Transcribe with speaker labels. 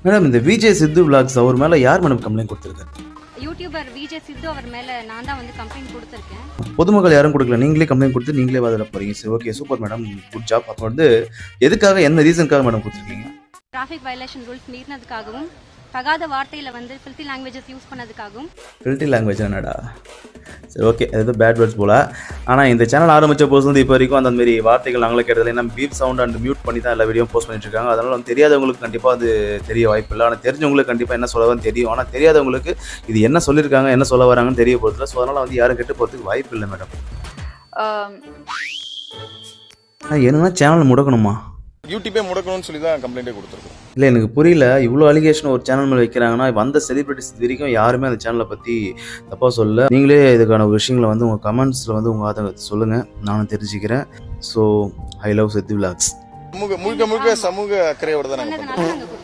Speaker 1: Madam இந்த விஜய் சித்து vlogs அவர் மேலே யார் மேடம் கம்ப்ளைண்ட் கொடுத்துருக்காரு?
Speaker 2: யூடியூபர் விஜய் சித்து அவர் மேல நான் தான் வந்து கம்ப்ளைண்ட் கொடுத்துருக்கேன்.
Speaker 1: பொதுமக்கள் யாரும் கொடுக்கல, நீங்களே கம்ப்ளைண்ட் கொடுத்து நீங்களே வாதிட போறீங்க. சரி, okay, super madam, good job. அப்போ வந்து எதுக்காக, என்ன ரீசனுக்காக மேடம் கொடுத்துருக்கீங்க?
Speaker 2: டிராஃபிக் வயலேஷன் ரூல்ஸ் மீறினதுக்காகவும் தகாத வார்த்தையில வந்து ஃபில்த்தி லாங்குவேஜஸ் யூஸ் பண்ணதுக்காகவும்.
Speaker 1: ஃபில்ட்டி லாங்குவேஜ் என்னடா? சரி, ஓகே, அது பேட் வேர்ட்ஸ் போல. ஆனால் இந்த சேனல் ஆரம்பித்த போது வந்து இப்போ வரைக்கும் அந்த மாதிரி வார்த்தைகள் நாங்களே கேட்டதில்லை. ஏன்னா பீப் சவுண்ட் அண்ட் மியூட் பண்ணி தான் எல்லா வீடியோ போஸ்ட் பண்ணிட்டு இருக்காங்க. அதனால் வந்து தெரியாதவங்களுக்கு கண்டிப்பாக அது தெரிய வாய்ப்பு இல்லை. ஆனால் தெரிஞ்சவங்களுக்கு கண்டிப்பாக என்ன சொல்லவான்னு தெரியும். ஆனால் தெரியாதவங்களுக்கு இது என்ன சொல்லியிருக்காங்க, என்ன சொல்ல வராங்கன்னு தெரிய போகிறதுல. ஸோ அதனால் வந்து யாரும் கெட்டு போகிறதுக்கு வாய்ப்பு இல்லை மேடம். என்னன்னா சேனல் முடக்கணுமா?
Speaker 3: யூடியூபே முடக்கணும்னு சொல்லி தான் கம்ப்ளைண்ட்டே கொடுத்துருக்கோம்.
Speaker 1: இல்லை, எனக்கு புரியல. இவ்வளோ அலிகேஷன் ஒரு சேனல் மேலே வைக்கிறாங்கன்னா வந்த செலிபிரிட்டிஸ் வரைக்கும் யாருமே அந்த சேனலை பற்றி தப்பாக சொல்ல. நீங்களே இதுக்கான விஷயங்களை வந்து உங்கள் கமெண்ட்ஸில் வந்து உங்கள் ஆதங்கத்தை சொல்லுங்கள், நானும் தெரிஞ்சுக்கிறேன். So I love Chithu vlogs.
Speaker 3: முழுக்க முழுக்க சமூக அக்கறையோட தான் நாங்கள்
Speaker 2: சொன்னதுனால நாங்க கொடுத்தோம்.